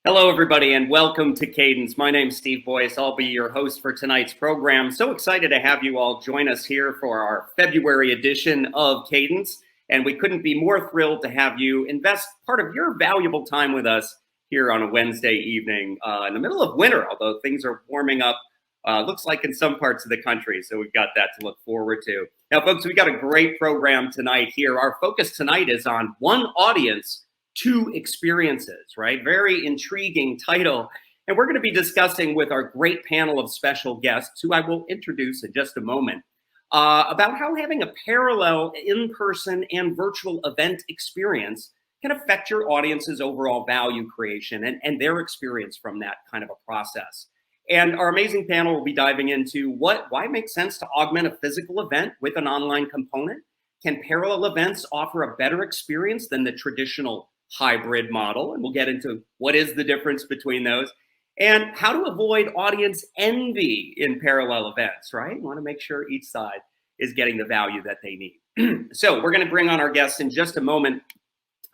Hello, everybody, and welcome to Cadence. My name's Steve Boyce. I'll be your host for tonight's program. So excited to have you all join us here for our February edition of Cadence. And we couldn't be more thrilled to have you invest part of your valuable time with us here on a Wednesday evening in the middle of winter, although things are warming up, looks like in some parts of the country. So we've got that to look forward to. Now, folks, we've got a great program tonight here. Our focus tonight is on one audience, two experiences, right? Very intriguing title. And we're going to be discussing with our great panel of special guests, who I will introduce in just a moment, about how having a parallel in-person and virtual event experience can affect your audience's overall value creation and their experience from that kind of a process. And our amazing panel will be diving into why it makes sense to augment a physical event with an online component. Can parallel events offer a better experience than the traditional hybrid model? And we'll get into what is the difference between those and how to avoid audience envy in parallel events, right? You want to make sure each side is getting the value that they need. So we're going to bring on our guests in just a moment.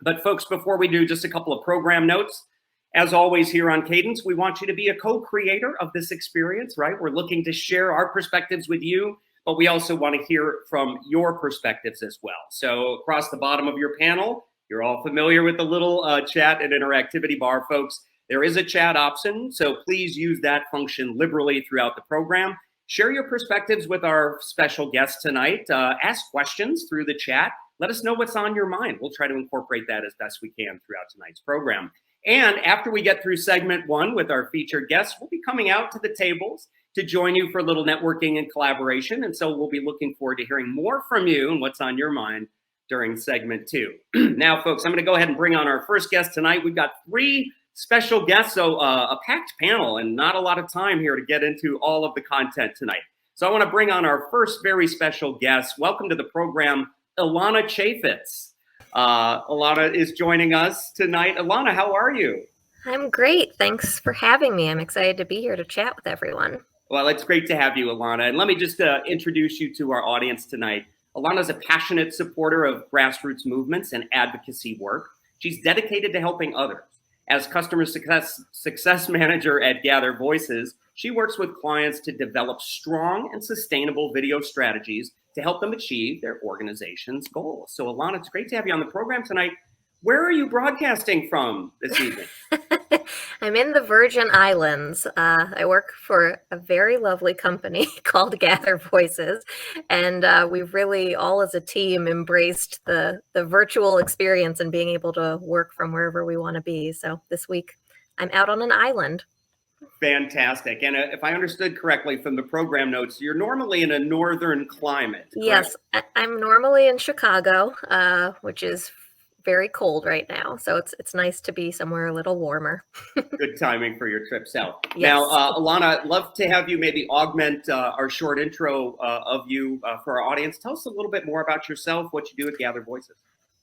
But folks, before we do, just a couple of program notes. As always here on Cadence, we want you to be a co-creator of this experience, right? We're looking to share our perspectives with you, but we also want to hear from your perspectives as well. So across the bottom of your panel, you're all familiar with the little chat and interactivity bar, folks. There is a chat option, so please use that function liberally throughout the program. Share your perspectives with our special guest tonight. Ask questions through the chat. Let us know what's on your mind. We'll try to incorporate that as best we can throughout tonight's program. And after we get through segment one with our featured guests, we'll be coming out to the tables to join you for a little networking and collaboration. And so we'll be looking forward to hearing more from you and what's on your mind during segment two. Now, folks, I'm going to go ahead and bring on our first guest tonight. We've got three special guests, so a packed panel and not a lot of time here to get into all of the content tonight. So I want to bring on our first very special guest. Welcome to the program, Alana chaffetz. Alana is joining us tonight. Alana, how are you? I'm great. Thanks for having me. I'm excited to be here to chat with everyone. Well, it's great to have you, Alana. And let me just introduce you to our audience tonight. Alana is a passionate supporter of grassroots movements and advocacy work. She's dedicated to helping others. As customer success manager at Gather Voices, she works with clients to develop strong and sustainable video strategies to help them achieve their organization's goals. So, Alana, it's great to have you on the program tonight. Where are you broadcasting from this evening? I'm in the Virgin Islands. I work for a very lovely company called Gather Voices, and we've really, all as a team, embraced the virtual experience and being able to work from wherever we want to be. So this week, I'm out on an island. Fantastic. And if I understood correctly from the program notes, you're normally in a northern climate. Correct? Yes, I'm normally in Chicago, which is very cold right now, so it's nice to be somewhere a little warmer. Good timing for your trip south. Yes. Now, Alana, love to have you maybe augment our short intro of you for our audience. Tell us a little bit more about yourself, what you do at Gather Voices.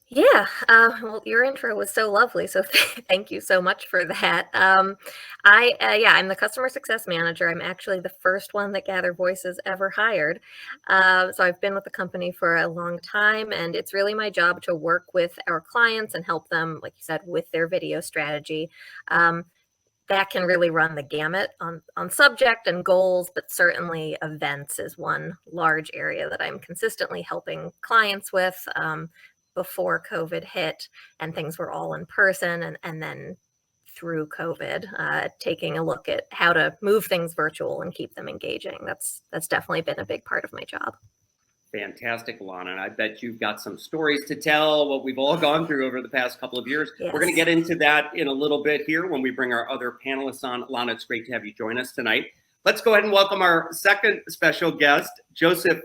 Yeah, well, your intro was so lovely, so thank you so much for that. I'm the customer success manager. I'm actually the first one that Gather Voices ever hired. So I've been with the company for a long time, and it's really my job to work with our clients and help them, like you said, with their video strategy. That can really run the gamut on subject and goals, but certainly events is one large area that I'm consistently helping clients with. Before COVID hit and things were all in person, and then through COVID, taking a look at how to move things virtual and keep them engaging. That's definitely been a big part of my job. Fantastic, Alana. And I bet you've got some stories to tell, what we've all gone through over the past couple of years. Yes. We're going to get into that in a little bit here when we bring our other panelists on. Alana, it's great to have you join us tonight. Let's go ahead and welcome our second special guest, Joseph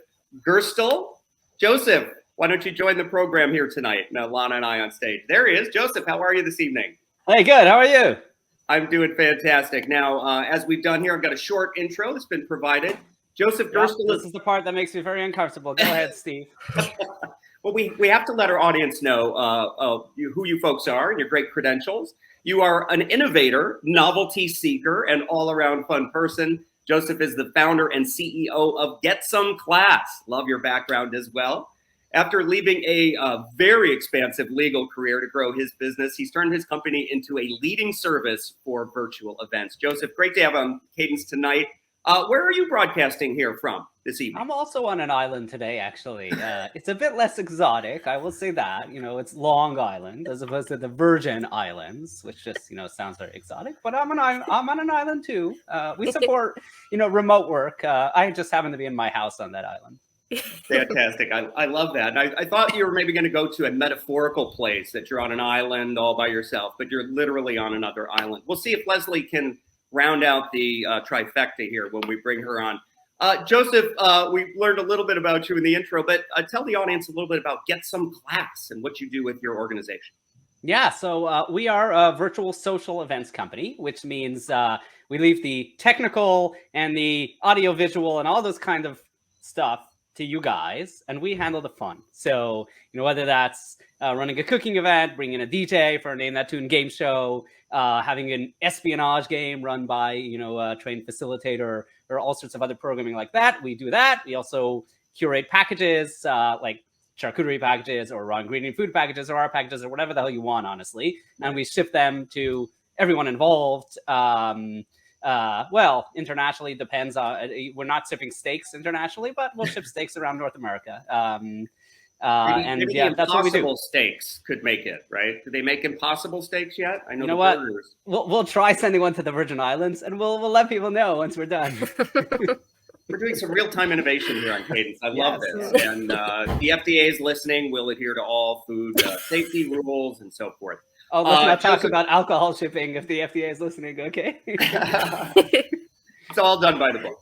Gerstel. Joseph, why don't you join the program here tonight? Now, Alana and I on stage. There he is. Joseph, how are you this evening? Hey, good. How are you? I'm doing fantastic. Now, as we've done here, I've got a short intro that's been provided. Joseph Gerstel. This is the part that makes me very uncomfortable. Go ahead, Steve. Well, we have to let our audience know who you folks are and your great credentials. You are an innovator, novelty seeker, and all-around fun person. Joseph is the founder and CEO of Get Some Class. Love your background as well. After leaving a very expansive legal career to grow his business, he's turned his company into a leading service for virtual events. Joseph, great to have on Cadence tonight. Where are you broadcasting here from this evening? I'm also on an island today, actually. It's a bit less exotic, I will say that. It's Long Island as opposed to the Virgin Islands, which just, sounds very exotic. But I'm on an island too. We support, remote work. I just happen to be in my house on that island. Fantastic. I love that. I thought you were maybe going to go to a metaphorical place, that you're on an island all by yourself, but you're literally on another island. We'll see if Leslie can round out the trifecta here when we bring her on. Joseph, we learned a little bit about you in the intro, but tell the audience a little bit about Get Some Class and what you do with your organization. Yeah, so we are a virtual social events company, which means we leave the technical and the audio visual and all those kind of stuff to you guys, and we handle the fun. So, whether that's running a cooking event, bringing a DJ for a Name That Tune game show, having an espionage game run by, a trained facilitator, or all sorts of other programming like that, we do that. We also curate packages like charcuterie packages or raw ingredient food packages or our packages or whatever the hell you want, honestly. And we ship them to everyone involved. Well, internationally depends on, we're not shipping steaks internationally, but we'll ship steaks around North America. Maybe yeah, that's what we do. Impossible steaks could make it, right? Do they make impossible steaks yet? I know what? Burgers. We'll try sending one to the Virgin Islands, and we'll let people know once we're done. We're doing some real-time innovation here on Cadence. I love this. And the FDA is listening. We'll adhere to all food safety rules and so forth. Oh, let's not talk about alcohol shipping if the FDA is listening, okay? It's all done by the book.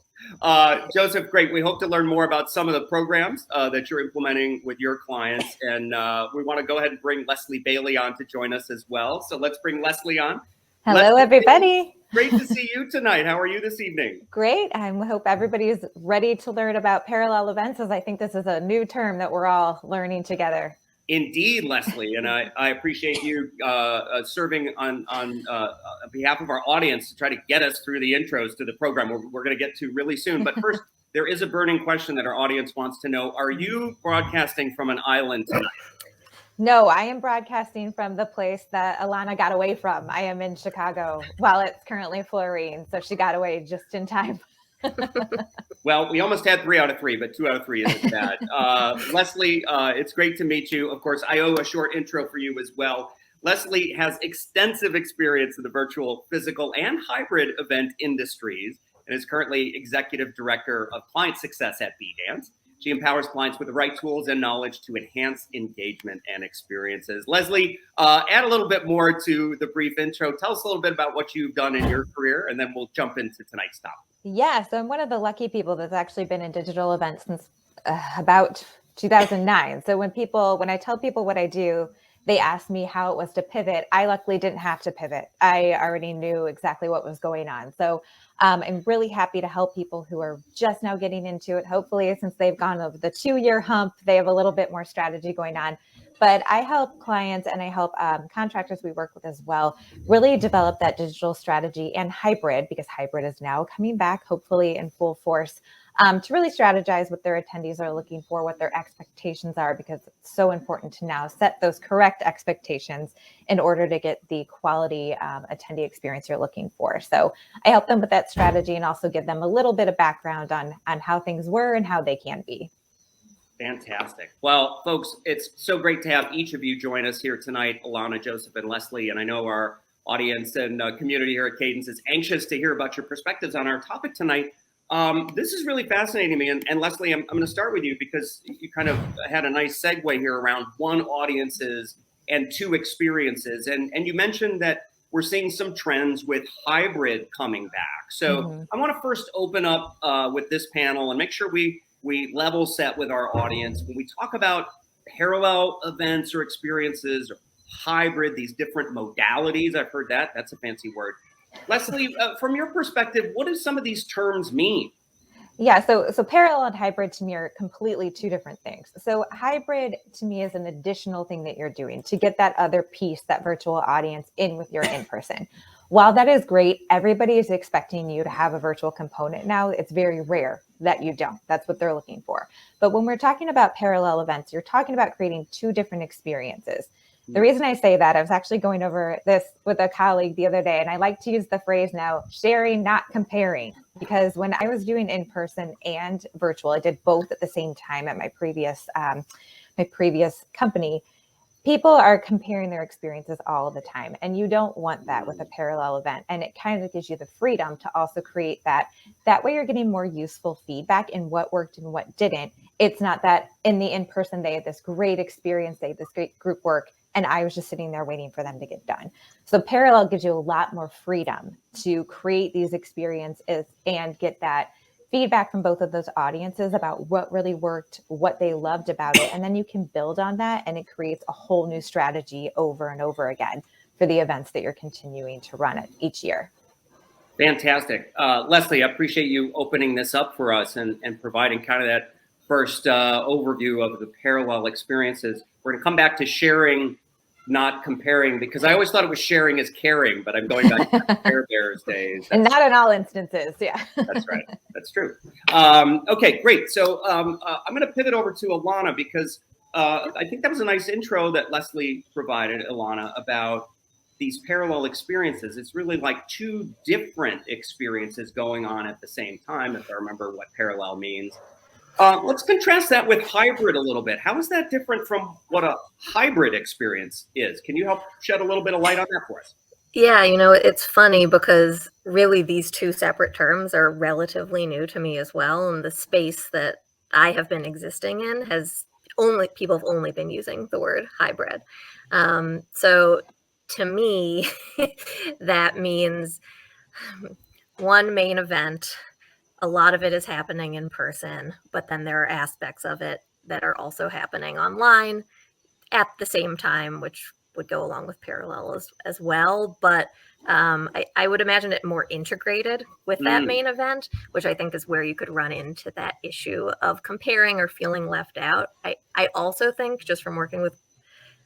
Joseph, great. We hope to learn more about some of the programs that you're implementing with your clients. And we want to go ahead and bring Leslie Bailey on to join us as well. So let's bring Leslie on. Hello, Leslie, everybody. Great to see you tonight. How are you this evening? Great. I hope everybody is ready to learn about parallel events, as I think this is a new term that we're all learning together. Indeed, Leslie, and I appreciate you serving on behalf of our audience to try to get us through the intros to the program we're going to get to really soon. But first, there is a burning question that our audience wants to know. Are you broadcasting from an island tonight? No, I am broadcasting from the place that Alana got away from. I am in Chicago while it's currently flurrying, so she got away just in time. Well, we almost had 3 out of 3, but 2 out of 3 isn't bad. Leslie, it's great to meet you. Of course, I owe a short intro for you as well. Leslie has extensive experience in the virtual, physical, and hybrid event industries and is currently Executive Director of Client Success at Cadence. She empowers clients with the right tools and knowledge to enhance engagement and experiences. Leslie, add a little bit more to the brief intro. Tell us a little bit about what you've done in your career, and then we'll jump into tonight's topic. Yeah, so I'm one of the lucky people that's actually been in digital events since about 2009. So when I tell people what I do, they ask me how it was to pivot. I luckily didn't have to pivot. I already knew exactly what was going on. So I'm really happy to help people who are just now getting into it. Hopefully, since they've gone over the 2-year hump, they have a little bit more strategy going on. But I help clients and I help contractors we work with as well really develop that digital strategy and hybrid, because hybrid is now coming back, hopefully in full force, to really strategize what their attendees are looking for, what their expectations are, because it's so important to now set those correct expectations in order to get the quality attendee experience you're looking for. So I help them with that strategy and also give them a little bit of background on how things were and how they can be. Fantastic. Well, folks, it's so great to have each of you join us here tonight, Alana, Joseph, and Leslie. And I know our audience and community here at Cadence is anxious to hear about your perspectives on our topic tonight. This is really fascinating to me. And Leslie, I'm going to start with you because you kind of had a nice segue here around 1 audiences and 2 experiences. And you mentioned that we're seeing some trends with hybrid coming back. So I want to first open up with this panel and make sure we level set with our audience. When we talk about parallel events or experiences, or hybrid, these different modalities, I've heard that's a fancy word. Leslie, from your perspective, what do some of these terms mean? Yeah, so parallel and hybrid to me are completely 2 different things. So hybrid to me is an additional thing that you're doing to get that other piece, that virtual audience in with your in-person. While that is great, everybody is expecting you to have a virtual component now. It's very rare that you don't. That's what they're looking for. But when we're talking about parallel events, you're talking about creating two different experiences. The reason I say that, I was actually going over this with a colleague the other day, and I like to use the phrase now, sharing, not comparing, because when I was doing in-person and virtual, I did both at the same time at my previous company. People are comparing their experiences all the time, and you don't want that with a parallel event. And it kind of gives you the freedom to also create that. That way you're getting more useful feedback in what worked and what didn't. It's not that in the in-person, they had this great experience, they had this great group work, and I was just sitting there waiting for them to get done. So parallel gives you a lot more freedom to create these experiences and get that feedback from both of those audiences about what really worked, what they loved about it. And then you can build on that, and it creates a whole new strategy over and over again for the events that you're continuing to run it each year. Fantastic. Leslie, I appreciate you opening this up for us and providing kind of that first overview of the parallel experiences. We're going to come back to sharing, not comparing, because I always thought it was sharing is caring, but I'm going back to Care Bears days. And not in all instances, yeah. That's right. That's true. Okay, great. So I'm going to pivot over to Alana, because I think that was a nice intro that Leslie provided, Alana, about these parallel experiences. It's really like two different experiences going on at the same time, if I remember what parallel means. Let's contrast that with hybrid a little bit. How is that different from what a hybrid experience is? Can you help shed a little bit of light on that for us? Yeah, it's funny because really these two separate terms are relatively new to me as well. And the space that I have been existing in people have only been using the word hybrid. So to me, that means one main event. A lot of it is happening in person, but then there are aspects of it that are also happening online at the same time, which would go along with parallel as well. But I would imagine it more integrated with that main event, which I think is where you could run into that issue of comparing or feeling left out. I also think, just from working with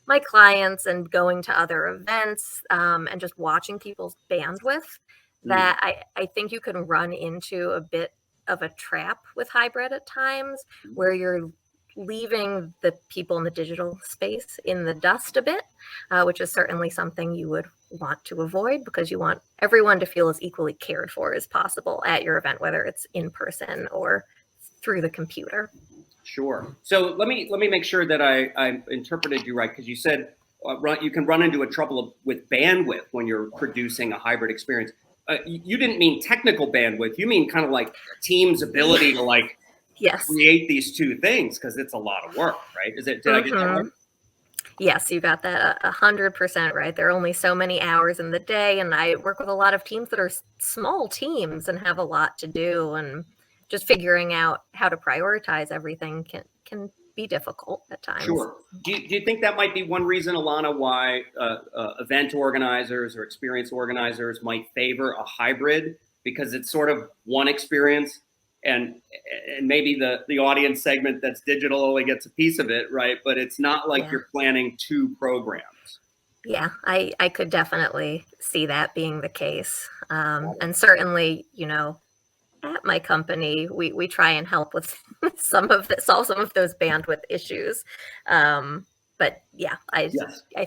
my clients and going to other events and just watching people's bandwidth, that I think you can run into a bit of a trap with hybrid at times, where you're leaving the people in the digital space in the dust a bit, which is certainly something you would want to avoid, because you want everyone to feel as equally cared for as possible at your event, whether it's in person or through the computer. Sure. So let me make sure that I interpreted you right, because you said you can run into a trouble with bandwidth when you're producing a hybrid experience. You didn't mean technical bandwidth. You mean kind of like a team's ability to yes, create these two things, because it's a lot of work, right? Did I get that right? Yes, you got that 100% right. There are only so many hours in the day, and I work with a lot of teams that are small teams and have a lot to do, and just figuring out how to prioritize everything can be difficult at times. Sure. Do you think that might be one reason, Alana, why event organizers or experience organizers might favor a hybrid? Because it's sort of one experience, and maybe the audience segment that's digital only gets a piece of it, right? But it's not like you're planning two programs. Yeah, I could definitely see that being the case. And certainly, at my company, we try and help with solve some of those bandwidth issues. But yeah, I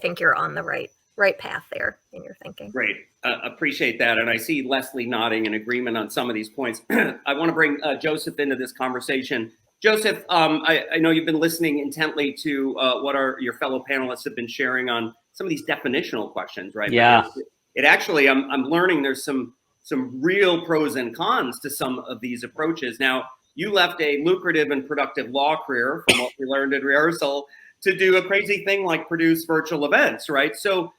think you're on the right path there in your thinking. Great. Appreciate that. And I see Leslie nodding in agreement on some of these points. I want to bring Joseph into this conversation. Joseph, I know you've been listening intently to what your fellow panelists have been sharing on some of these definitional questions, right? Yeah. It actually, I'm learning there's some real pros and cons to some of these approaches. Now, you left a lucrative and productive law career, from what we learned in rehearsal, to do a crazy thing like produce virtual events, right? So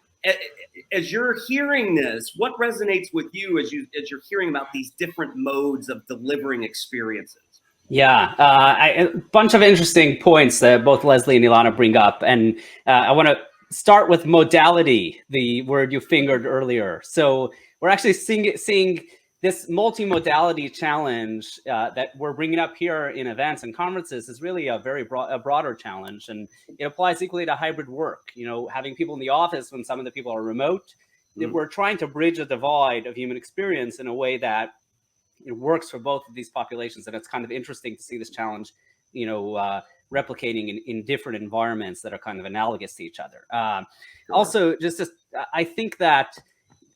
as you're hearing this, what resonates with you as you're hearing about these different modes of delivering experiences? Yeah, a bunch of interesting points that both Leslie and Alana bring up. And I want to start with modality, the word you fingered earlier. So we're actually seeing this multimodality challenge that we're bringing up here in events and conferences is really a broader challenge, and it applies equally to hybrid work. Having people in the office when some of the people are remote, we're trying to bridge a divide of human experience in a way that it works for both of these populations. And it's kind of interesting to see this challenge, replicating in different environments that are kind of analogous to each other. Also, I think that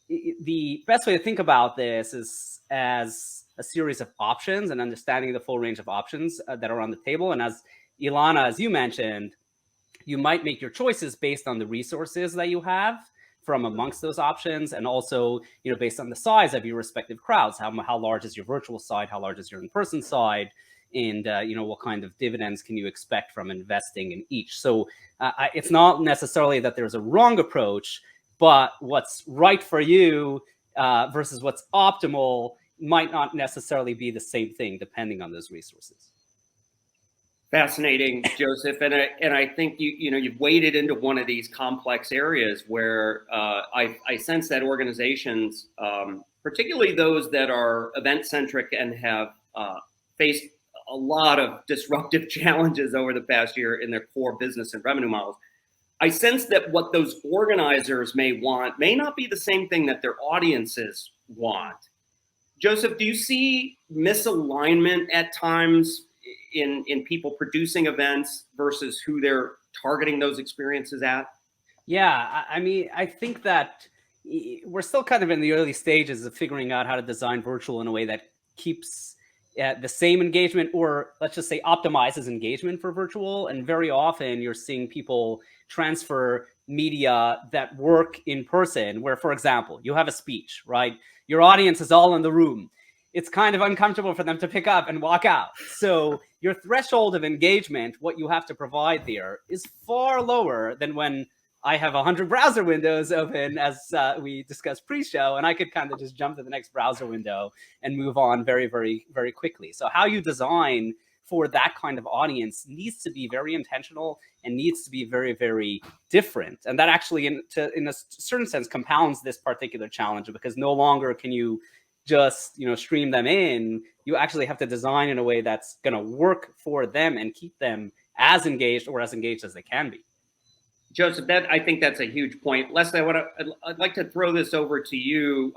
the best way to think about this is as a series of options and understanding the full range of options that are on the table. And as Alana, as you mentioned, you might make your choices based on the resources that you have from amongst those options, and also, based on the size of your respective crowds. How large is your virtual side? How large is your in-person side? And what kind of dividends can you expect from investing in each? So it's not necessarily that there's a wrong approach, but what's right for you versus what's optimal might not necessarily be the same thing depending on those resources. Fascinating, Joseph, and I think you've waded into one of these complex areas where I sense that organizations, particularly those that are event-centric and have faced a lot of disruptive challenges over the past year in their core business and revenue models, I sense that what those organizers may want may not be the same thing that their audiences want. Joseph, do you see misalignment at times in people producing events versus who they're targeting those experiences at? Yeah, I mean, I think that we're still kind of in the early stages of figuring out how to design virtual in a way that keeps the same engagement, or let's just say optimizes engagement for virtual. And very often you're seeing people transfer media that work in person, where, for example, you have a speech, right? Your audience is all in the room. It's kind of uncomfortable for them to pick up and walk out. So your threshold of engagement, what you have to provide there, is far lower than when I have 100 browser windows open, as we discussed pre-show, and I could kind of just jump to the next browser window and move on very, very, very quickly. So how you design for that kind of audience needs to be very intentional and needs to be very, very different. And that actually, in a certain sense, compounds this particular challenge, because no longer can you just stream them in. You actually have to design in a way that's going to work for them and keep them as engaged as they can be. Joseph, I think that's a huge point. Leslie, I'd like to throw this over to you.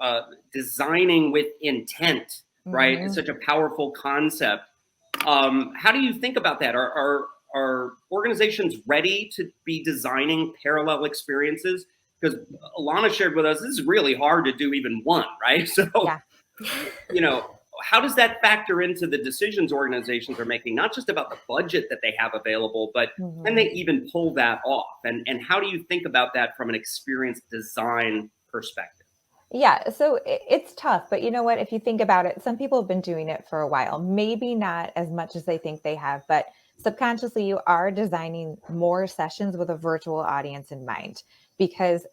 Designing with intent, right? It's such a powerful concept. How do you think about that? Are organizations ready to be designing parallel experiences? Because Alana shared with us, this is really hard to do even one, right? So, how does that factor into the decisions organizations are making, not just about the budget that they have available, but can they even pull that off? And how do you think about that from an experience design perspective? Yeah, so it's tough, but you know what? If you think about it, some people have been doing it for a while, maybe not as much as they think they have, but subconsciously you are designing more sessions with a virtual audience in mind, because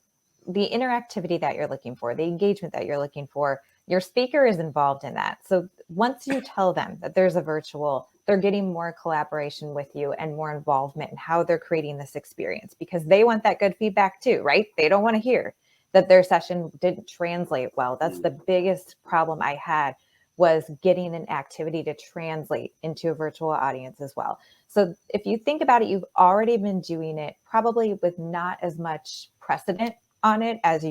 the interactivity that you're looking for, the engagement that you're looking for, your speaker is involved in that. So once you tell them that there's a virtual, they're getting more collaboration with you and more involvement in how they're creating this experience, because they want that good feedback too, right? They don't want to hear that their session didn't translate well. That's the biggest problem I had, was getting an activity to translate into a virtual audience as well. So if you think about it, you've already been doing it probably with not as much precedent on it as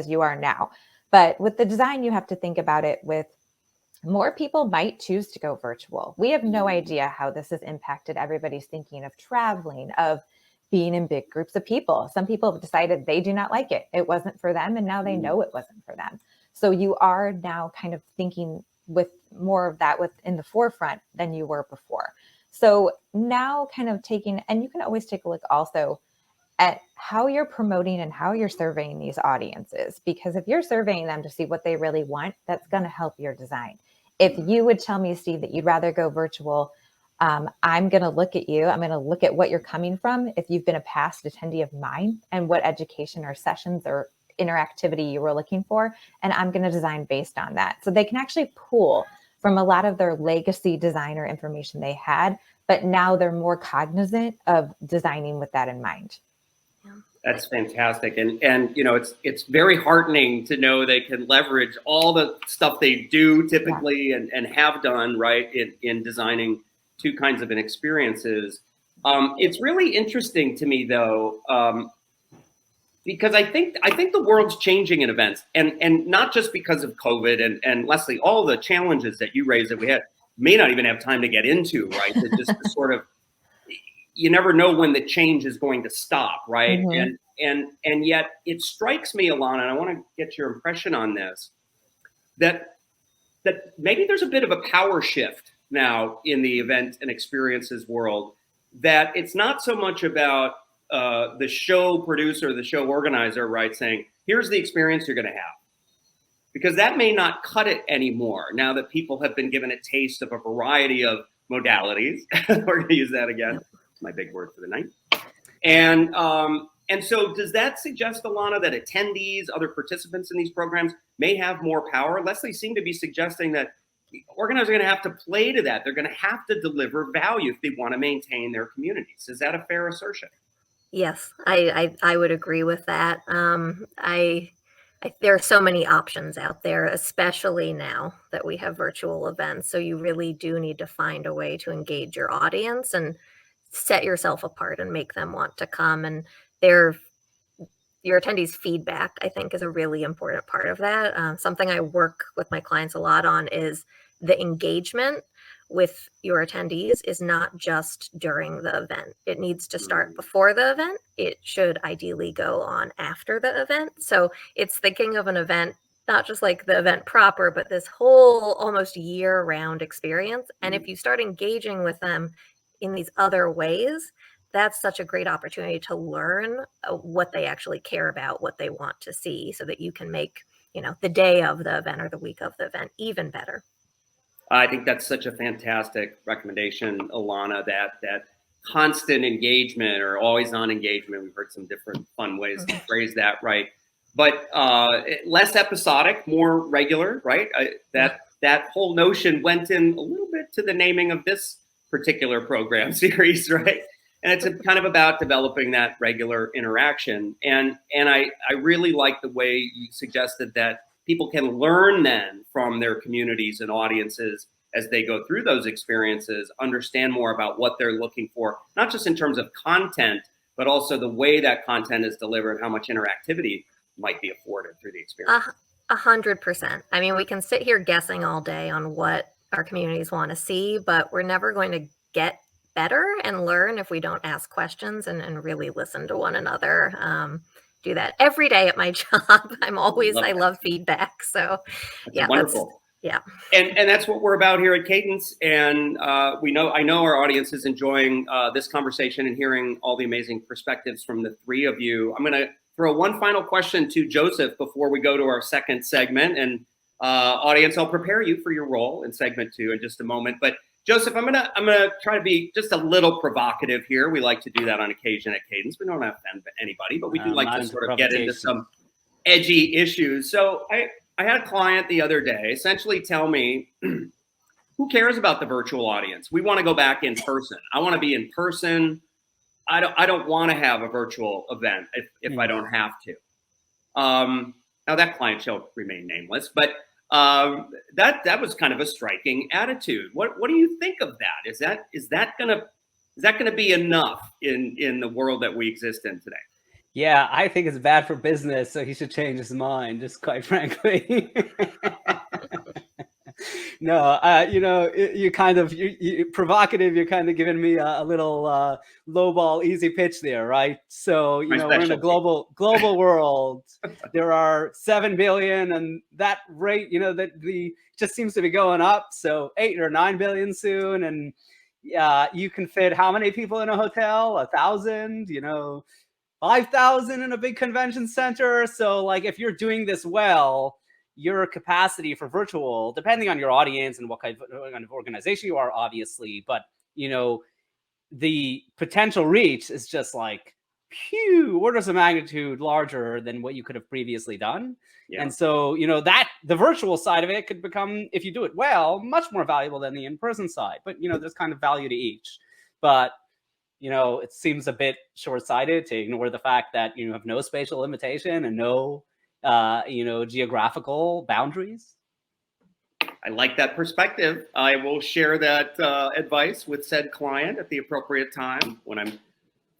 you are now. But with the design, you have to think about it with more people might choose to go virtual. We have no idea how this has impacted everybody's thinking of traveling, of being in big groups of people. Some people have decided they do not like it. It wasn't for them, and now they know it wasn't for them. So you are now kind of thinking with more of that in the forefront than you were before. So now kind of taking, and you can always take a look also at how you're promoting and how you're surveying these audiences, because if you're surveying them to see what they really want, that's going to help your design. If you would tell me, Steve, that you'd rather go virtual, I'm going to look at you. I'm going to look at what you're coming from, if you've been a past attendee of mine, and what education or sessions or interactivity you were looking for. And I'm going to design based on that. So they can actually pull from a lot of their legacy designer information they had, but now they're more cognizant of designing with that in mind. That's fantastic. And it's very heartening to know they can leverage all the stuff they do typically and have done, right, in designing two kinds of experiences. It's really interesting to me, though. because I think the world's changing in events, and not just because of COVID and Leslie, all the challenges that you raised that we had may not even have time to get into, right? That just the sort of, you never know when the change is going to stop, right? Mm-hmm. And yet it strikes me, Alana, and I want to get your impression on this, that maybe there's a bit of a power shift now in the event and experiences world, that it's not so much about the show producer, the show organizer, right, saying, here's the experience you're going to have. Because that may not cut it anymore now that people have been given a taste of a variety of modalities. We're going to use that again. It's my big word for the night. And so does that suggest, Alana, that attendees, other participants in these programs may have more power? Leslie seemed to be suggesting that organizers are going to have to play to that. They're going to have to deliver value if they want to maintain their communities. Is that a fair assertion? Yes, I would agree with that. There are so many options out there, especially now that we have virtual events. So you really do need to find a way to engage your audience and set yourself apart and make them want to come. And your attendees' feedback, I think, is a really important part of that. Something I work with my clients a lot on is the engagement with your attendees is not just during the event. It needs to start before the event. It should ideally go on after the event. So it's thinking of an event, not just like the event proper, but this whole almost year-round experience. And if you start engaging with them in these other ways, that's such a great opportunity to learn what they actually care about, what they want to see, so that you can make, the day of the event or the week of the event even better. I think that's such a fantastic recommendation, Alana, that constant engagement or always on engagement. We've heard some different fun ways to phrase that, right? But less episodic, more regular, right? That whole notion went in a little bit to the naming of this particular program series, right? And it's kind of about developing that regular interaction. And I really like the way you suggested that people can learn then from their communities and audiences as they go through those experiences, understand more about what they're looking for, not just in terms of content, but also the way that content is delivered, how much interactivity might be afforded through the experience. 100%. I mean, we can sit here guessing all day on what our communities want to see, but we're never going to get better and learn if we don't ask questions and really listen to one another. Do that every day at my job. I love feedback. So that's wonderful. Yeah. And that's what we're about here at Cadence. And I know our audience is enjoying this conversation and hearing all the amazing perspectives from the three of you. I'm going to throw one final question to Joseph before we go to our second segment. And audience, I'll prepare you for your role in segment 2 in just a moment. But Joseph, I'm gonna try to be just a little provocative here. We like to do that on occasion at Cadence. We don't offend anybody, but we do like to sort of get into some edgy issues. So I had a client the other day essentially tell me, who cares about the virtual audience? We want to go back in person. I want to be in person. I don't want to have a virtual event if I don't have to. Now that client shall remain nameless, but that was kind of a striking attitude. What do you think of that? Is that gonna be enough in the world that we exist in today? Yeah, I think it's bad for business, so he should change his mind, just quite frankly. No, you provocative. You're kind of giving me a little lowball, easy pitch there, right? So we're in a global world. There are 7 billion, and that rate, just seems to be going up. So 8 or 9 billion soon, and you can fit how many people in a hotel? 1,000. 5,000 in a big convention center. So, like, if you're doing this well, your capacity for virtual, depending on your audience and what kind of organization you are, obviously, but the potential reach is just like orders of magnitude larger than what you could have previously done. Yeah. And so that the virtual side of it could become, if you do it well, much more valuable than the in-person side. But there's kind of value to each. But it seems a bit short-sighted to ignore the fact that you have no spatial limitation and no geographical boundaries. I like that perspective. I will share that advice with said client at the appropriate time when I'm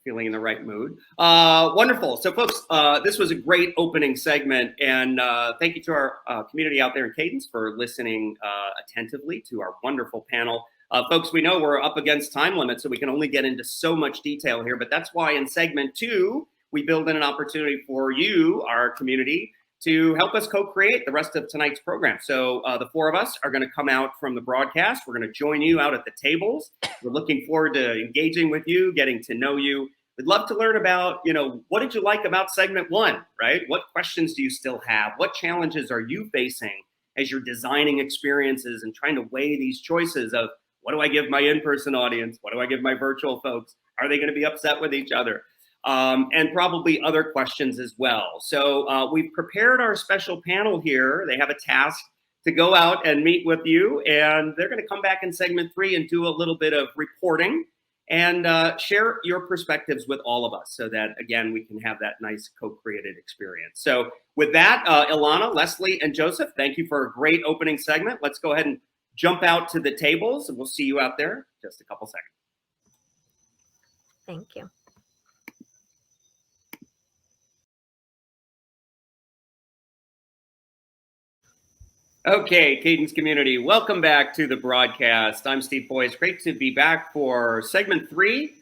feeling in the right mood. Wonderful. So folks, this was a great opening segment, and thank you to our community out there in Cadence for listening attentively to our wonderful panel. Folks, we know we're up against time limits, so we can only get into so much detail here, but that's why in segment 2, we build in an opportunity for you, our community, to help us co-create the rest of tonight's program. So the 4 of us are going to come out from the broadcast. We're going to join you out at the tables. We're looking forward to engaging with you, getting to know you. We'd love to learn about, what did you like about segment 1, right? What questions do you still have? What challenges are you facing as you're designing experiences and trying to weigh these choices of what do I give my in-person audience? What do I give my virtual folks? Are they going to be upset with each other? And probably other questions as well. So we've prepared our special panel here. They have a task to go out and meet with you, and they're going to come back in segment 3 and do a little bit of reporting and share your perspectives with all of us so that, again, we can have that nice co-created experience. So with that, Alana, Leslie, and Joseph, thank you for a great opening segment. Let's go ahead and jump out to the tables, and we'll see you out there in just a couple seconds. Thank you. Okay, Cadence community, welcome back to the broadcast. I'm Steve Boyce. Great to be back for segment 3.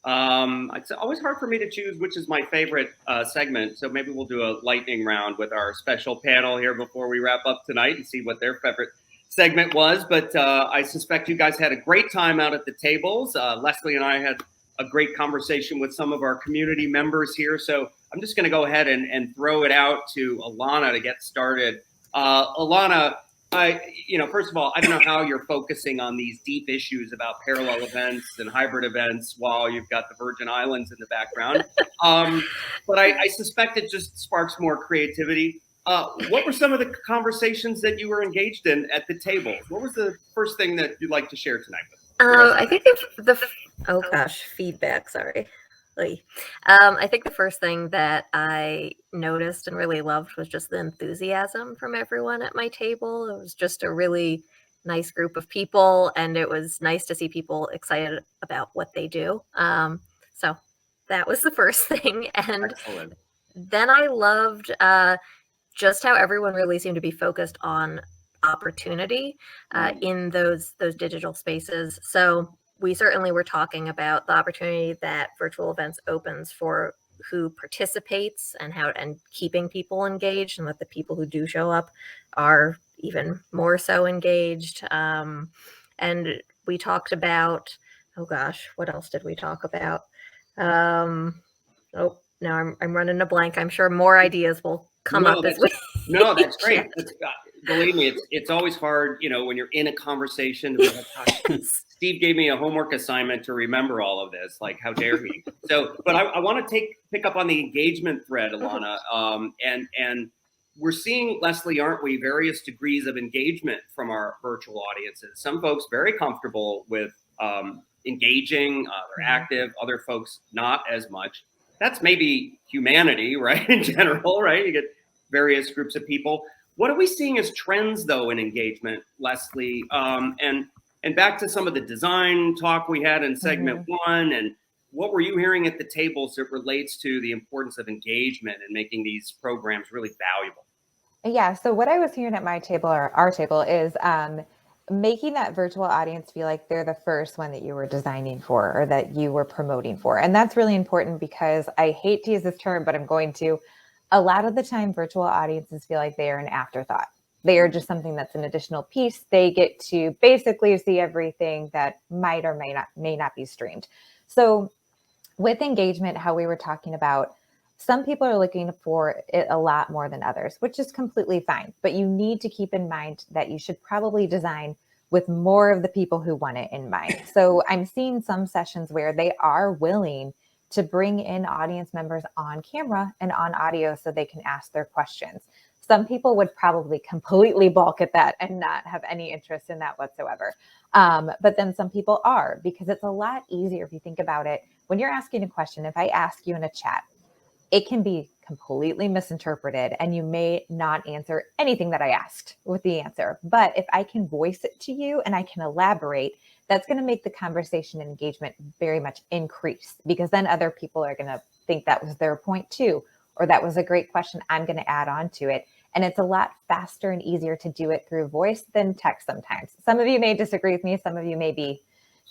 It's always hard for me to choose which is my favorite segment, so maybe we'll do a lightning round with our special panel here before we wrap up tonight and see what their favorite segment was. But I suspect you guys had a great time out at the tables. Leslie and I had a great conversation with some of our community members here, so I'm just going to go ahead and throw it out to Alana to get started. Alana, first of all, I don't know how you're focusing on these deep issues about parallel events and hybrid events while you've got the Virgin Islands in the background. But I suspect it just sparks more creativity. What were some of the conversations that you were engaged in at the table? What was the first thing that you'd like to share tonight with us? I think feedback, sorry. I think the first thing that I noticed and really loved was just the enthusiasm from everyone at my table. It was just a really nice group of people, and it was nice to see people excited about what they do. So that was the first thing. And Excellent. then I loved just how everyone really seemed to be focused on opportunity in those digital spaces. So we certainly were talking about the opportunity that virtual events opens for who participates and keeping people engaged, and that the people who do show up are even more so engaged. And we talked about, what else did we talk about? Now I'm running a blank. I'm sure more ideas will come up as we. No, that's great. Believe me, it's always hard, when you're in a conversation. Steve gave me a homework assignment to remember all of this. Like, how dare he? So, but I want to pick up on the engagement thread, Alana. And we're seeing, Leslie, aren't we, various degrees of engagement from our virtual audiences. Some folks very comfortable with engaging, they're active. Other folks not as much. That's maybe humanity, right? In general, right? You get various groups of people. What are we seeing as trends, though, in engagement, Leslie? And back to some of the design talk we had in segment 1, and what were you hearing at the tables that relates to the importance of engagement and making these programs really valuable? Yeah, so what I was hearing at my table, or our table, is making that virtual audience feel like they're the first one that you were designing for or that you were promoting for. And that's really important because I hate to use this term, but I'm going to. A lot of the time, virtual audiences feel like they are an afterthought. They are just something that's an additional piece. They get to basically see everything that might or may not be streamed. So with engagement, how we were talking about, some people are looking for it a lot more than others, which is completely fine. But you need to keep in mind that you should probably design with more of the people who want it in mind. So I'm seeing some sessions where they are willing to bring in audience members on camera and on audio so they can ask their questions. Some people would probably completely balk at that and not have any interest in that whatsoever. But then some people are, because it's a lot easier if you think about it. When you're asking a question, if I ask you in a chat, it can be completely misinterpreted and you may not answer anything that I asked with the answer. But if I can voice it to you and I can elaborate, that's going to make the conversation and engagement very much increase, because then other people are going to think that was their point too, or that was a great question, I'm going to add on to it. And it's a lot faster and easier to do it through voice than text sometimes. Some of you may disagree with me. Some of you may be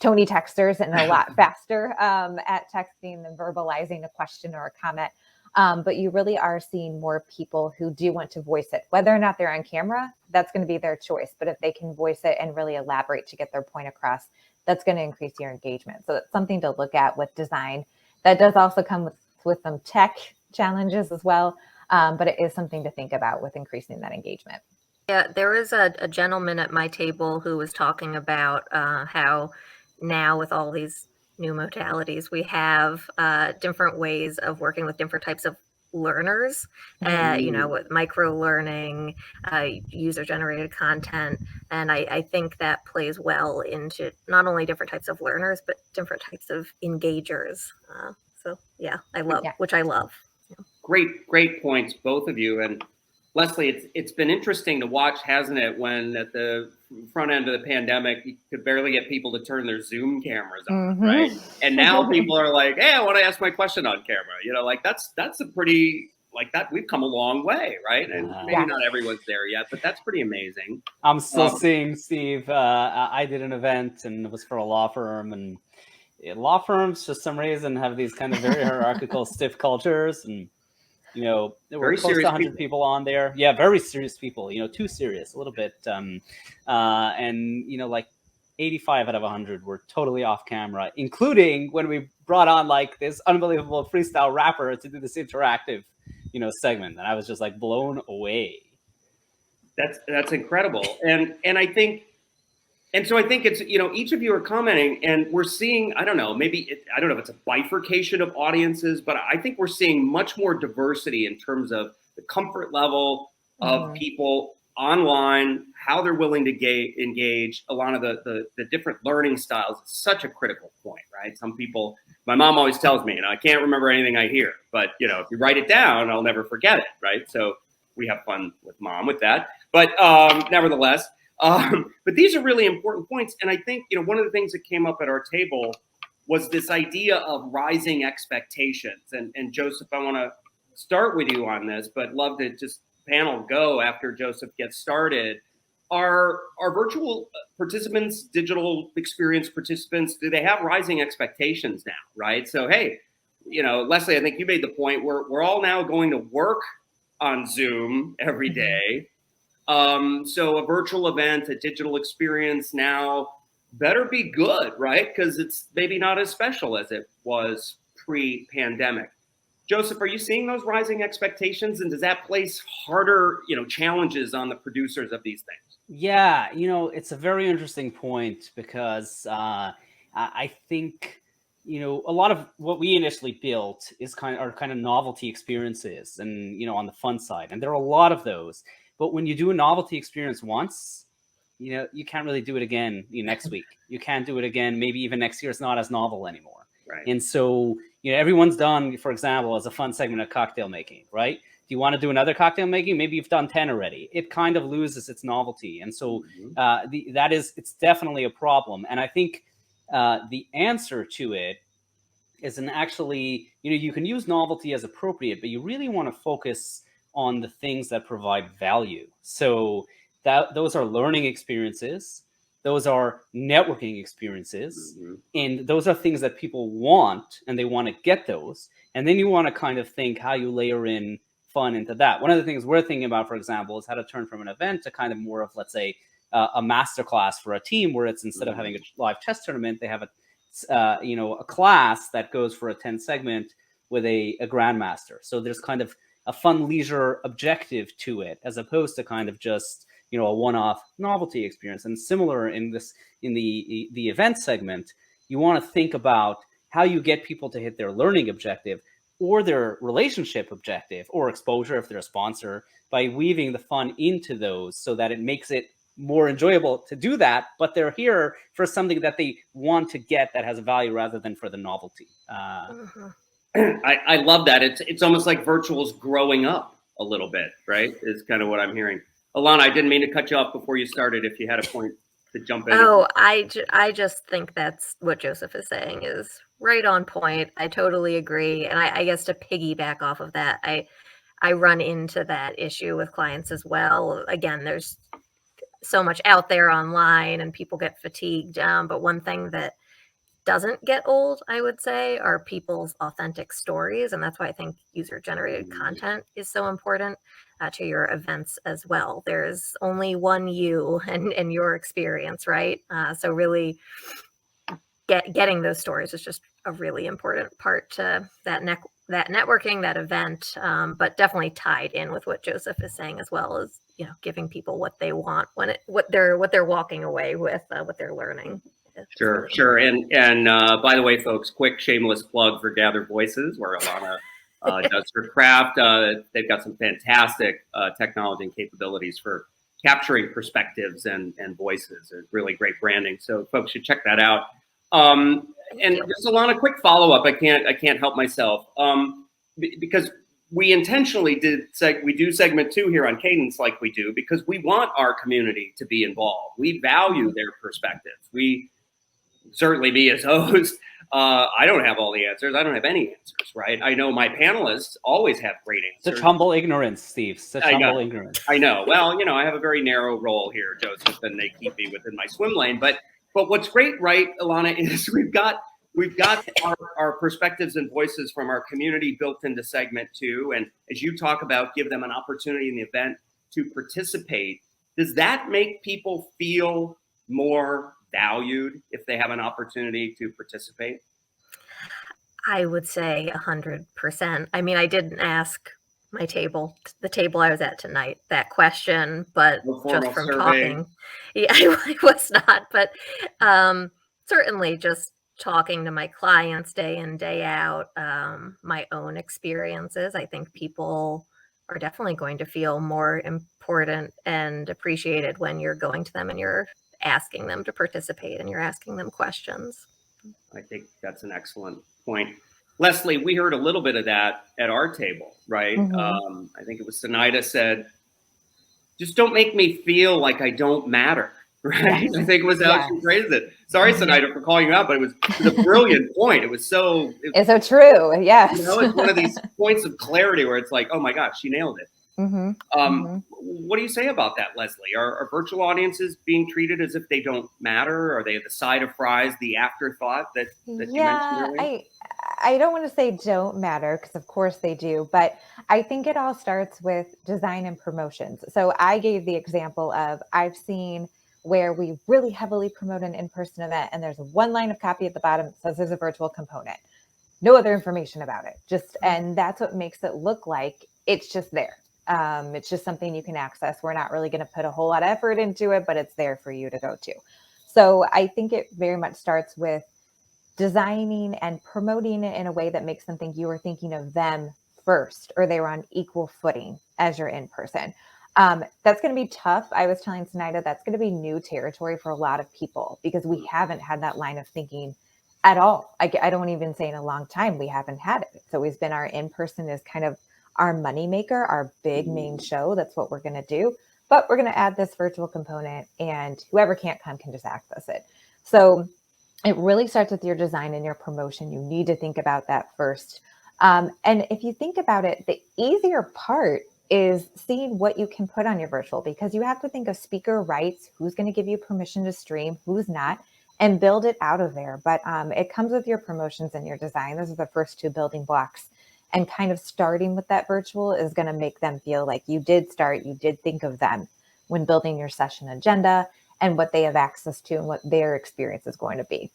Tony texters and a lot faster at texting than verbalizing a question or a comment. But you really are seeing more people who do want to voice it. Whether or not they're on camera, that's going to be their choice. But if they can voice it and really elaborate to get their point across, that's going to increase your engagement. So it's something to look at with design. That does also come with some tech challenges as well. But it is something to think about with increasing that engagement. Yeah, there was a gentleman at my table who was talking about how now with all these new modalities, we have different ways of working with different types of learners, with micro learning, user-generated content. And I think that plays well into not only different types of learners, but different types of engagers. Which I love. Great points, both of you. And Leslie, it's been interesting to watch, hasn't it, when at the front end of the pandemic, you could barely get people to turn their Zoom cameras on, right? And now people are like, hey, I want to ask my question on camera. That's a pretty, that we've come a long way, right? And maybe not everyone's there yet, but that's pretty amazing. I'm still seeing, Steve, I did an event and it was for a law firm, and law firms, for some reason, have these kind of very hierarchical, stiff cultures. And, there were very close to 100 people on there. Yeah, very serious people, too serious, a little bit. And, 85 out of 100 were totally off camera, including when we brought on this unbelievable freestyle rapper to do this interactive, segment. And I was just blown away. That's incredible. And I think, and so I think it's, each of you are commenting, and we're seeing, I don't know if it's a bifurcation of audiences, but I think we're seeing much more diversity in terms of the comfort level of people online, how they're willing to engage. Alana, the different learning styles is such a critical point, right? Some people, my mom always tells me, I can't remember anything I hear, but if you write it down, I'll never forget it, right? So we have fun with mom with that. But nevertheless, but these are really important points. And I think, one of the things that came up at our table was this idea of rising expectations. And Joseph, I want to start with you on this, but love to just panel go after Joseph gets started. Are virtual participants, digital experience participants, do they have rising expectations now, right? So, hey, Leslie, I think you made the point, we're all now going to work on Zoom every day. So a virtual event, a digital experience now better be good, right? Because it's maybe not as special as it was pre-pandemic. Joseph, are you seeing those rising expectations, and does that place harder, challenges on the producers of these things? Yeah, it's a very interesting point, because I think, a lot of what we initially built is kind of novelty experiences, and on the fun side, and there are a lot of those. But when you do a novelty experience once, you can't really do it again next week. You can't do it again. Maybe even next year, it's not as novel anymore. Right. And so, everyone's done, for example, as a fun segment of cocktail making, right? Do you want to do another cocktail making? Maybe you've done 10 already. It kind of loses its novelty. And so it's definitely a problem. And I think the answer to it is actually, you can use novelty as appropriate, but you really want to focus on the things that provide value. So those are learning experiences, those are networking experiences, and those are things that people want, and they want to get those. And then you want to kind of think how you layer in fun into that. One of the things we're thinking about, for example, is how to turn from an event to kind of more of, let's say, a masterclass for a team, where it's, instead of having a live chess tournament, they have a class that goes for a 10 segment with a grandmaster. So there's kind of a fun leisure objective to it, as opposed to kind of just, a one-off novelty experience. And similar in the event segment, you want to think about how you get people to hit their learning objective or their relationship objective or exposure if they're a sponsor, by weaving the fun into those so that it makes it more enjoyable to do that, but they're here for something that they want to get that has value rather than for the novelty. I love that. It's almost like virtual's growing up a little bit, right? Is kind of what I'm hearing. Alana, I didn't mean to cut you off before you started if you had a point. jump in. Oh, I just think that's what Joseph is saying is right on point. I totally agree. And I guess to piggyback off of that, I run into that issue with clients as well. Again, there's so much out there online and people get fatigued. But one thing that doesn't get old, I would say, are people's authentic stories. And that's why I think user-generated content is so important to your events as well. There's only one you and your experience, right? So really getting those stories is just a really important part to that networking, that event, but definitely tied in with what Joseph is saying as well, as giving people what they want what they're walking away with, what they're learning. Sure. And by the way, folks, quick shameless plug for Gather Voices, where Alana does her craft. They've got some fantastic technology and capabilities for capturing perspectives and voices. It's really great branding. So folks should check that out. And just Alana, quick follow-up. I can't help myself because we intentionally we do segment 2 here on Cadence like we do because we want our community to be involved. We value their perspectives. We certainly, me as host, I don't have all the answers. I don't have any answers, right? I know my panelists always have great answers. Such humble ignorance, Steve. Such humble ignorance. I know. Well, I have a very narrow role here, Joseph, and they keep me within my swim lane. But what's great, right, Alana, is we've got our perspectives and voices from our community built into segment 2. And as you talk about, give them an opportunity in the event to participate. Does that make people feel more valued if they have an opportunity to participate? I would say 100%. I mean, I didn't ask the table I was at tonight, that question, but just from talking, yeah, I was not, but certainly just talking to my clients day in, day out, my own experiences, I think people are definitely going to feel more important and appreciated when you're going to them and you're asking them to participate and you're asking them questions. I think that's an excellent point. Leslie, we heard a little bit of that at our table, right? Mm-hmm. I think it was Sinaida said, just don't make me feel like I don't matter, right? Yes. I think it was how she phrased it. Sorry, mm-hmm. Sinaida, for calling you out, but it was a brilliant point. It was so... It's so true, yes. It's one of these points of clarity where it's like, oh my gosh, she nailed it. Mm-hmm. What do you say about that, Leslie? Are virtual audiences being treated as if they don't matter? Are they the side of fries, the afterthought that you mentioned earlier? I don't want to say don't matter because of course they do, but I think it all starts with design and promotions. So I gave the example of I've seen where we really heavily promote an in-person event and there's one line of copy at the bottom that says there's a virtual component. No other information about it. And that's what makes it look like it's just there. It's just something you can access. We're not really going to put a whole lot of effort into it, but it's there for you to go to. So I think it very much starts with designing and promoting it in a way that makes them think you were thinking of them first, or they were on equal footing as you're in person. That's going to be tough. I was telling Sinaida that's going to be new territory for a lot of people because we haven't had that line of thinking at all. I don't even say in a long time we haven't had it. It's always been our in-person is kind of our moneymaker, our big main show. That's what we're going to do. But we're going to add this virtual component and whoever can't come can just access it. So it really starts with your design and your promotion. You need to think about that first. And if you think about it, the easier part is seeing what you can put on your virtual because you have to think of speaker rights, who's going to give you permission to stream, who's not, and build it out of there. But it comes with your promotions and your design. Those are the first 2 building blocks. And kind of starting with that virtual is going to make them feel like you did think of them when building your session agenda and what they have access to and what their experience is going to be.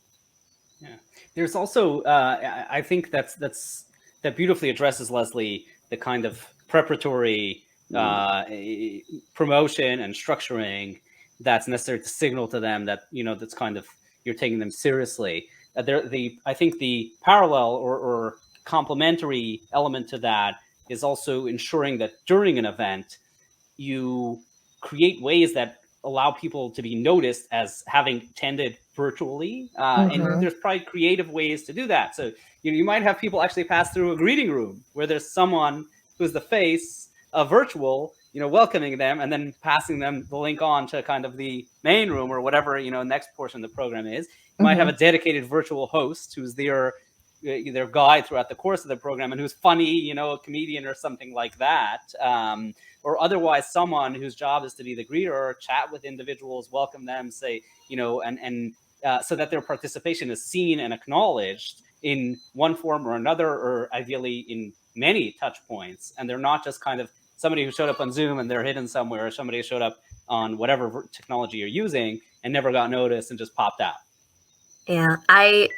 Yeah, there's also, I think that beautifully addresses, Leslie, the kind of preparatory promotion and structuring that's necessary to signal to them that, that's kind of, you're taking them seriously. I think the parallel or complementary element to that is also ensuring that during an event, you create ways that allow people to be noticed as having attended virtually. And there's probably creative ways to do that. So, you might have people actually pass through a greeting room where there's someone who's the face of virtual welcoming them and then passing them the link on to kind of the main room or whatever, next portion of the program is. You might have a dedicated virtual host who's their guide throughout the course of the program and who's funny, a comedian or something like that. Or otherwise someone whose job is to be the greeter, chat with individuals, welcome them, say, so that their participation is seen and acknowledged in one form or another, or ideally in many touch points. And they're not just kind of somebody who showed up on Zoom and they're hidden somewhere, or somebody who showed up on whatever technology you're using and never got noticed and just popped out. Yeah,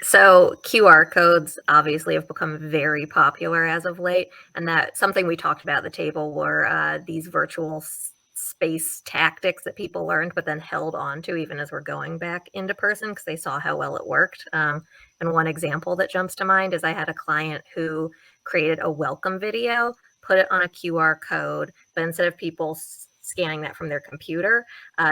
so QR codes obviously have become very popular as of late, and that something we talked about at the table were these virtual space tactics that people learned, but then held on to even as we're going back into person because they saw how well it worked. And one example that jumps to mind is I had a client who created a welcome video, put it on a QR code, but instead of people scanning that from their computer,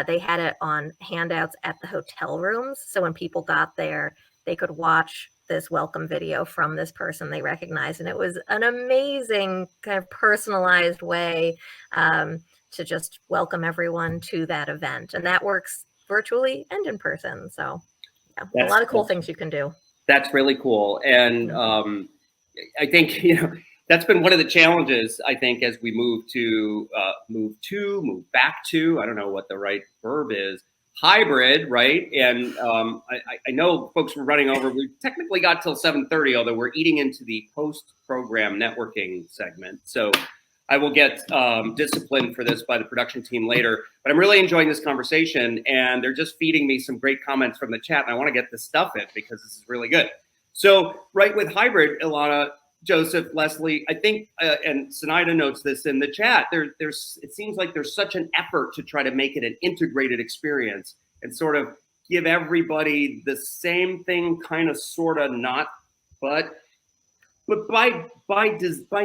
they had it on handouts at the hotel rooms. So when people got there, they could watch this welcome video from this person they recognized. And it was an amazing kind of personalized way to just welcome everyone to that event. And that works virtually and in person. So yeah, a lot of cool things you can do. That's really cool. And I think, that's been one of the challenges, I think, as we move back to, I don't know what the right verb is, hybrid, right? And I know folks were running over. We technically got till 7:30, although we're eating into the post-program networking segment. So I will get disciplined for this by the production team later. But I'm really enjoying this conversation, and they're just feeding me some great comments from the chat, and I want to get this stuff in because this is really good. So right with hybrid, Alana, Joseph, Leslie, I think, and Sinaida notes this in the chat, it seems like there's such an effort to try to make it an integrated experience and sort of give everybody the same thing, kind of, sort of, not, but by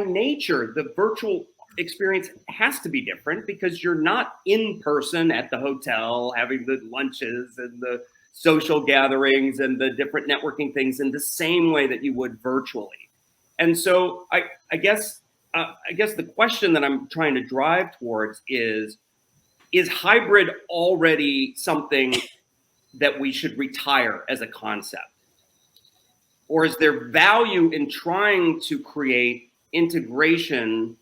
nature, the virtual experience has to be different because you're not in person at the hotel having the lunches and the social gatherings and the different networking things in the same way that you would virtually. And so I guess the question that I'm trying to drive towards is hybrid already something that we should retire as a concept? Or is there value in trying to create integration,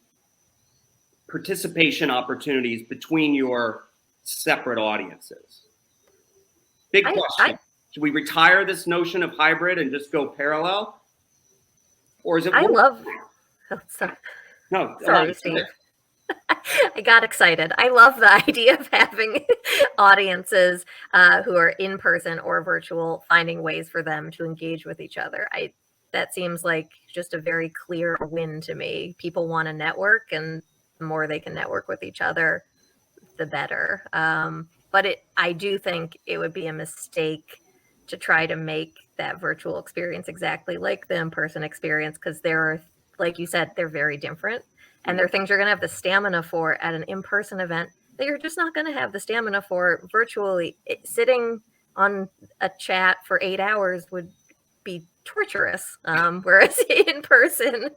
participation opportunities between your separate audiences? Big question. Should we retire this notion of hybrid and just go parallel? Or is it? Sorry, Steve. I got excited. I love the idea of having audiences who are in person or virtual, finding ways for them to engage with each other. That seems like just a very clear win to me. People want to network, and the more they can network with each other, the better. But I do think it would be a mistake to try to make that virtual experience exactly like the in-person experience, because like you said, they're very different. And there are things you're going to have the stamina for at an in-person event that you're just not going to have the stamina for virtually. Sitting on a chat for 8 hours would be torturous. Whereas in person,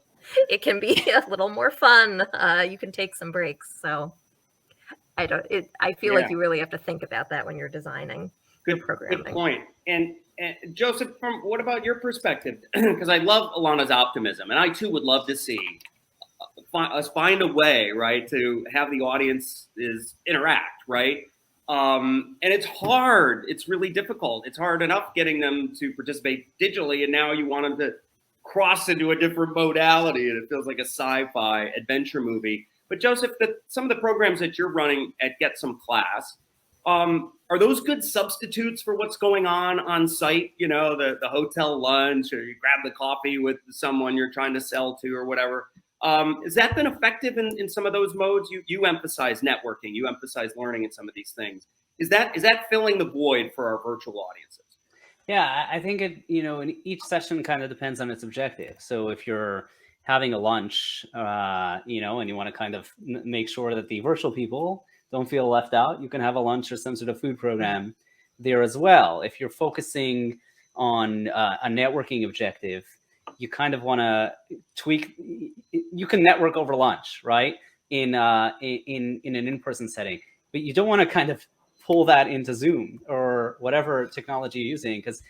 it can be a little more fun. You can take some breaks. So I feel like you really have to think about that when you're designing your programming. Good point. And Joseph, what about your perspective? Because I love Alana's optimism, and I too would love to see us find a way, right, to have the audience interact, right? And it's hard. It's really difficult. It's hard enough getting them to participate digitally, and now you want them to cross into a different modality, and it feels like a sci-fi adventure movie. But Joseph, some of the programs that you're running at Get Some Class, are those good substitutes for what's going on site? You know, the hotel lunch, or you grab the coffee with someone you're trying to sell to or whatever. Has that been effective in some of those modes? You emphasize networking, you emphasize learning in some of these things. Is that filling the void for our virtual audiences? Yeah, I think in each session kind of depends on its objective. So if you're having a lunch, and you want to kind of make sure that the virtual people don't feel left out, you can have a lunch or some sort of food program there as well. If you're focusing on a networking objective, you kind of want to tweak. You can network over lunch, right? in an in-person setting, but you don't want to kind of pull that into Zoom or whatever technology you're using, because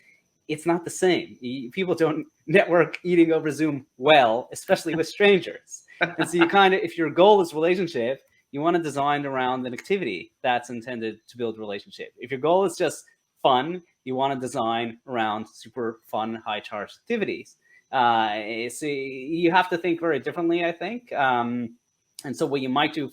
it's not the same. People don't network eating over Zoom well, especially with strangers. And so you kind of, if your goal is relationship, you want to design around an activity that's intended to build relationship. If your goal is just fun, you want to design around super fun, high charge activities. So you have to think very differently, I think. And so what you might do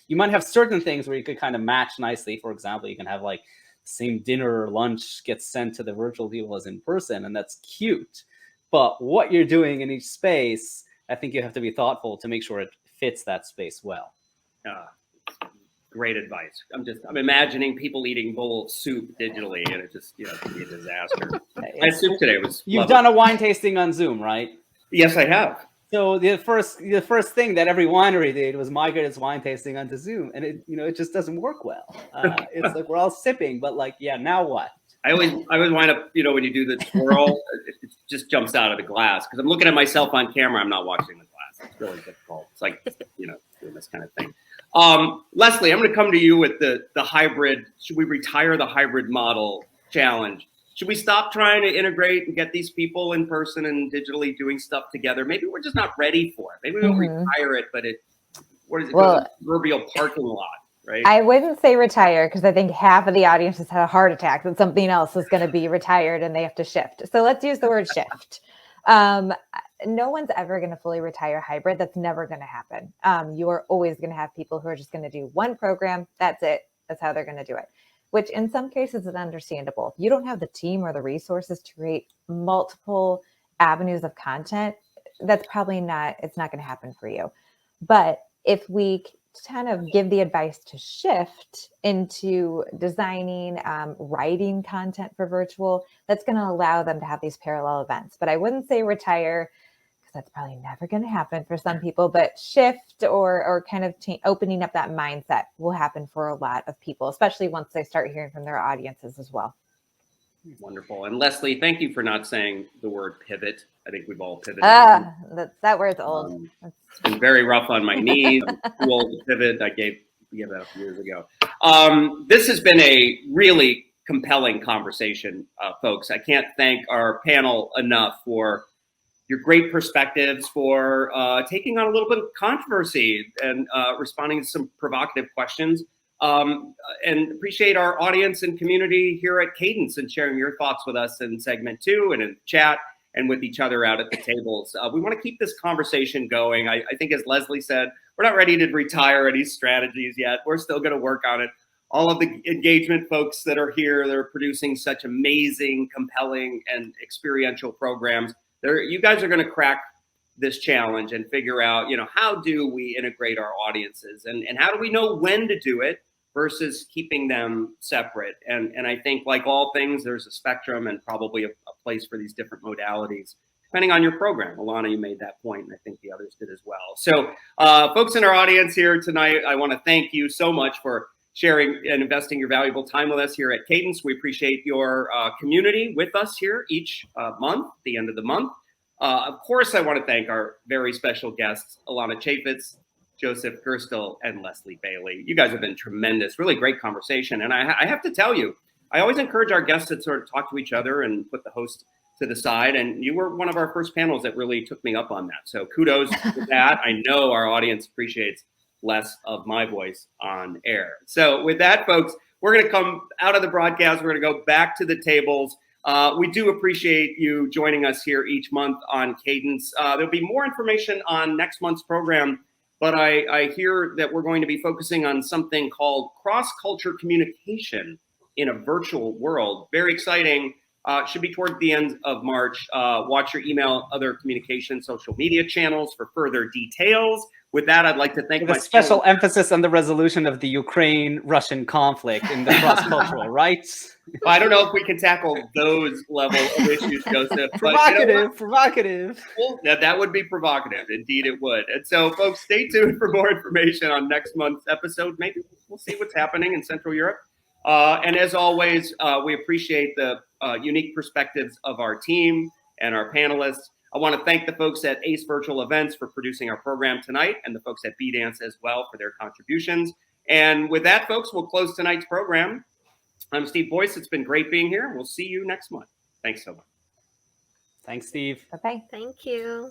you might have certain things where you could kind of match nicely. For example, you can have like same dinner or lunch gets sent to the virtual people as in person, and that's cute. But what you're doing in each space, I think you have to be thoughtful to make sure it fits that space well. Great advice. I'm imagining people eating a bowl of soup digitally, and it just, could be a disaster. My soup today was You've lovely. done a wine tasting on Zoom, right? Yes, I have. So the first thing that every winery did was migrate its wine tasting onto Zoom, and it just doesn't work well. It's like we're all sipping, but like, yeah, now what? I always wind up, when you do the twirl, it just jumps out of the glass because I'm looking at myself on camera. I'm not watching the glass. It's really difficult. It's like, doing this kind of thing. Leslie, I'm going to come to you with the hybrid. Should we retire the hybrid model challenge? Should we stop trying to integrate and get these people in person and digitally doing stuff together? Maybe we're just not ready for it. Maybe we don't retire it, but where does it go? The proverbial parking lot, right? I wouldn't say retire, because I think half of the audience has had a heart attack that something else is going to be retired and they have to shift. So let's use the word shift. No one's ever going to fully retire hybrid. That's never going to happen. You are always going to have people who are just going to do one program. That's it. That's how they're going to do it, which in some cases is understandable. If you don't have the team or the resources to create multiple avenues of content, that's probably it's not going to happen for you. But if we kind of give the advice to shift into designing, writing content for virtual, that's going to allow them to have these parallel events. But I wouldn't say retire, because that's probably never going to happen for some people, but shift or kind of opening up that mindset will happen for a lot of people, especially once they start hearing from their audiences as well. Wonderful. And Leslie, thank you for not saying the word pivot. I think we've all pivoted. That word's old. It's been very rough on my knees. I'm too old to pivot. I gave it up years ago. This has been a really compelling conversation, folks. I can't thank our panel enough for your great perspectives, for taking on a little bit of controversy and responding to some provocative questions. And appreciate our audience and community here at Cadence and sharing your thoughts with us in segment 2 and in chat and with each other out at the tables. We want to keep this conversation going. I think, as Leslie said, we're not ready to retire any strategies yet. We're still going to work on it. All of the engagement folks that are here, they're producing such amazing, compelling, and experiential programs. You guys are going to crack this challenge and figure out, how do we integrate our audiences and how do we know when to do it versus keeping them separate. And I think, like all things, there's a spectrum and probably a place for these different modalities, depending on your program. Alana, you made that point, and I think the others did as well. So folks in our audience here tonight, I want to thank you so much for sharing and investing your valuable time with us here at Cadence. We appreciate your community with us here each month, the end of the month. Of course, I want to thank our very special guests, Alana Chaffetz, Joseph Gerstel, and Leslie Bailey. You guys have been tremendous, really great conversation. And I have to tell you, I always encourage our guests to sort of talk to each other and put the host to the side. And you were one of our first panels that really took me up on that. So kudos to that. I know our audience appreciates less of my voice on air. So with that, folks, we're going to come out of the broadcast. We're going to go back to the tables. We do appreciate you joining us here each month on Cadence. There'll be more information on next month's program, but I hear that we're going to be focusing on something called cross-culture communication in a virtual world. Very exciting. Should be toward the end of March. Watch your email, other communication, social media channels for further details. With that, I'd like to thank my special emphasis on the resolution of the Ukraine-Russian conflict in the cross-cultural, right? Well, I don't know if we can tackle those level of issues, Joseph. Provocative. Well, that would be provocative. Indeed, it would. And so, folks, stay tuned for more information on next month's episode. Maybe we'll see what's happening in Central Europe. And as always, we appreciate the unique perspectives of our team and our panelists. I want to thank the folks at Ace Virtual Events for producing our program tonight, and the folks at B-Dance as well for their contributions. And with that, folks, we'll close tonight's program. I'm Steve Boyce. It's been great being here. We'll see you next month. Thanks so much. Thanks, Steve. Bye-bye. Thank you.